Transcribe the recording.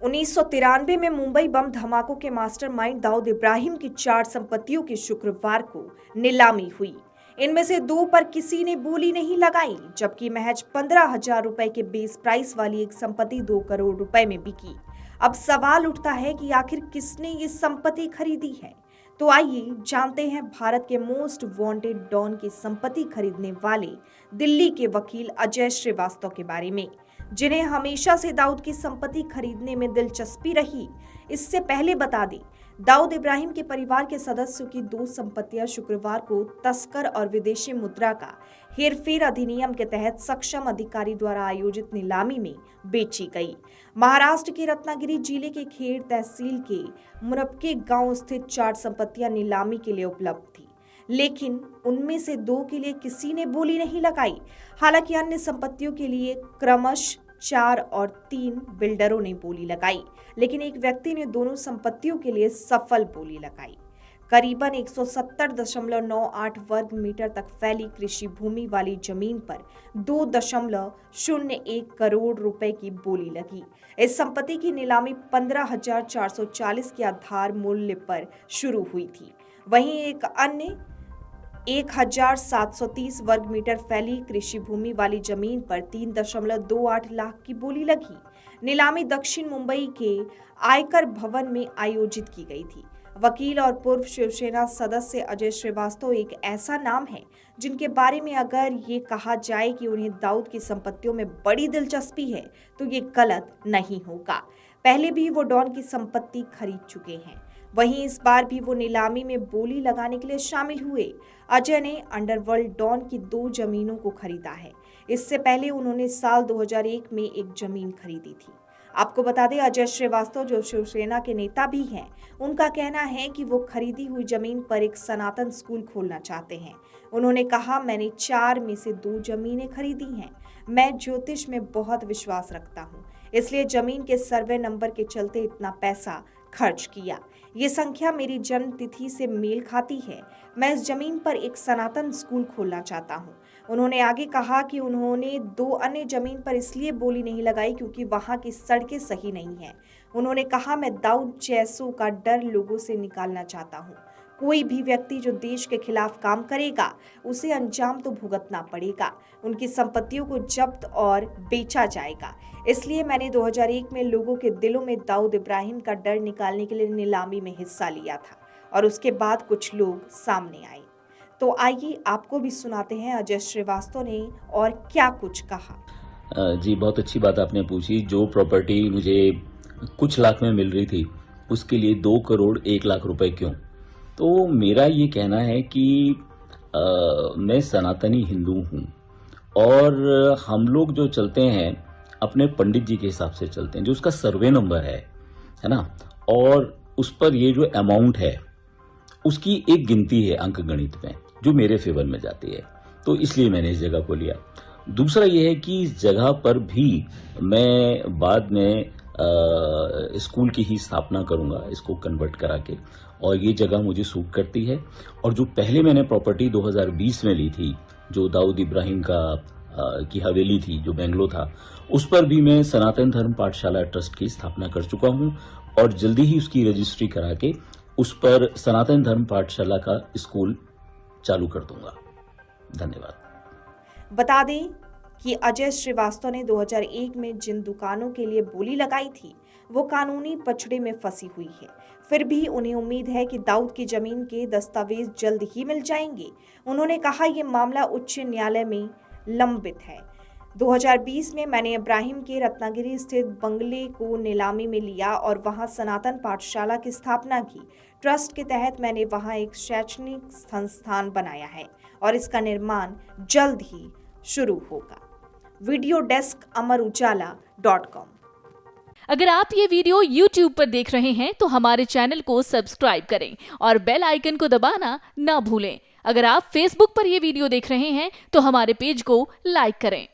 1993 में मुंबई बम धमाकों के मास्टरमाइंड दाऊद इब्राहिम की 4 संपत्तियों की शुक्रवार को नीलामी हुई। इनमें से 2 पर किसी ने बोली नहीं लगाई, जबकि महज 15,000 रुपए के बेस प्राइस वाली एक संपत्ति 2 करोड़ रुपए में बिकी। अब सवाल उठता है कि आखिर किसने ये संपत्ति खरीदी है। तो आइए जानते हैं भारत के मोस्ट वांटेड डॉन की संपत्ति खरीदने वाले दिल्ली के वकील अजय श्रीवास्तव के बारे में, जिन्हें हमेशा से दाऊद की संपत्ति खरीदने में दिलचस्पी रही। इससे पहले बता दें, दाऊद इब्राहिम के परिवार के सदस्यों की 2 संपत्तियां शुक्रवार को तस्कर और विदेशी मुद्रा का हेरफेर अधिनियम के तहत सक्षम अधिकारी द्वारा आयोजित नीलामी में बेची गई। महाराष्ट्र के रत्नागिरी जिले के खेड़ तहसील के मुरबके गांव स्थित 4 संपत्तियां नीलामी के लिए उपलब्ध थी, लेकिन उनमें से 2 के लिए किसी ने बोली नहीं लगाई। हालांकि अन्य संपत्तियों के लिए क्रमश 4 और 3 बिल्डरों ने बोली लगाई, लेकिन एक व्यक्ति ने दोनों संपत्तियों के लिए सफल बोली लगाई। करीबन 170.98 वर्ग मीटर तक फैली कृषि भूमि वाली जमीन पर 2.01 करोड़ रुपए की बोली लगी। इस संपत्ति की नीलामी 15,440 के आधार मूल्य पर शुरू हुई थी। वहीं एक अन्य 1,730 वर्ग मीटर फैली कृषि भूमि वाली जमीन पर 3.28 लाख की बोली लगी। नीलामी दक्षिण मुंबई के आयकर भवन में आयोजित की गई थी। वकील और पूर्व शिवसेना सदस्य अजय श्रीवास्तव एक ऐसा नाम है जिनके बारे में अगर ये कहा जाए कि उन्हें दाऊद की संपत्तियों में बड़ी दिलचस्पी है तो ये गलत नहीं होगा। पहले भी वो डॉन की संपत्ति खरीद चुके हैं, वहीं इस बार भी वो नीलामी में बोली लगाने के लिए शामिल हुए। अजय ने अंडरवर्ल्ड डॉन की 2 जमीनों को खरीदा है। इससे पहले उन्होंने साल 2001 में एक जमीन खरीदी थी। आपको बता दें, अजय श्रीवास्तव जो शिवसेना के नेता भी हैं, उनका कहना है कि वो खरीदी हुई जमीन पर एक सनातन स्कूल खोलना चाहते हैं। उन्होंने कहा, मैंने 4 में से 2 जमीनें खरीदी हैं। मैं ज्योतिष में बहुत विश्वास रखता हूँ, इसलिए जमीन के सर्वे नंबर के चलते इतना पैसा खर्च किया। ये संख्या मेरी जन्म तिथि से मेल खाती है। मैं इस जमीन पर एक सनातन स्कूल खोलना चाहता हूँ। उन्होंने आगे कहा कि उन्होंने 2 अन्य जमीन पर इसलिए बोली नहीं लगाई क्योंकि वहां की सड़कें सही नहीं हैं। उन्होंने कहा, मैं दाऊद जैसों का डर लोगों से निकालना चाहता हूँ। कोई भी व्यक्ति जो देश के खिलाफ काम करेगा उसे अंजाम तो भुगतना पड़ेगा। उनकी संपत्तियों को जब्त और बेचा जाएगा। इसलिए मैंने 2001 में लोगों के दिलों में दाऊद इब्राहिम का डर निकालने के लिए नीलामी में हिस्सा लिया था और उसके बाद कुछ लोग सामने आए। तो आइए आपको भी सुनाते हैं अजय श्रीवास्तव ने और क्या कुछ कहा। जी, बहुत अच्छी बात आपने पूछी। जो प्रॉपर्टी मुझे कुछ लाख में मिल रही थी उसके लिए 2 करोड़ 1 लाख रुपए क्यों? तो मेरा ये कहना है कि मैं सनातनी हिंदू हूँ और हम लोग जो चलते हैं अपने पंडित जी के हिसाब से चलते हैं, जो उसका सर्वे नंबर है ना, और उस पर ये जो अमाउंट है उसकी एक गिनती है अंक गणित में जो मेरे फेवर में जाती है। तो इसलिए मैंने इस जगह को लिया। दूसरा ये है कि इस जगह पर भी मैं बाद में स्कूल की ही स्थापना करूंगा, इसको कन्वर्ट करा के, और ये जगह मुझे सूट करती है। और जो पहले मैंने प्रॉपर्टी 2020 में ली थी, जो दाऊद इब्राहिम की हवेली थी, जो बेंगलो था, उस पर भी मैं सनातन धर्म पाठशाला ट्रस्ट की स्थापना कर चुका हूं और जल्दी ही उसकी रजिस्ट्री करा के उस पर सनातन धर्म पाठशाला का स्कूल चालू कर दूंगा। धन्यवाद। बता दें कि अजय श्रीवास्तव ने 2001 में जिन दुकानों के लिए बोली लगाई थी वो कानूनी पचड़े में फंसी हुई है। फिर भी उन्हें उम्मीद है कि दाऊद की जमीन के दस्तावेज जल्द ही मिल जाएंगे। उन्होंने कहा, ये मामला उच्च न्यायालय में लंबित है। 2020 में मैंने इब्राहिम के रत्नागिरी स्थित बंगले को नीलामी में लिया और वहां सनातन पाठशाला की स्थापना की। ट्रस्ट के तहत मैंने वहां एक शैक्षणिक संस्थान बनाया है और इसका निर्माण जल्द ही शुरू होगा। Video desk amarujala.com। अगर आप ये वीडियो YouTube पर देख रहे हैं तो हमारे चैनल को सब्सक्राइब करें और बेल आइकन को दबाना ना भूलें। अगर आप Facebook पर ये वीडियो देख रहे हैं तो हमारे पेज को लाइक करें।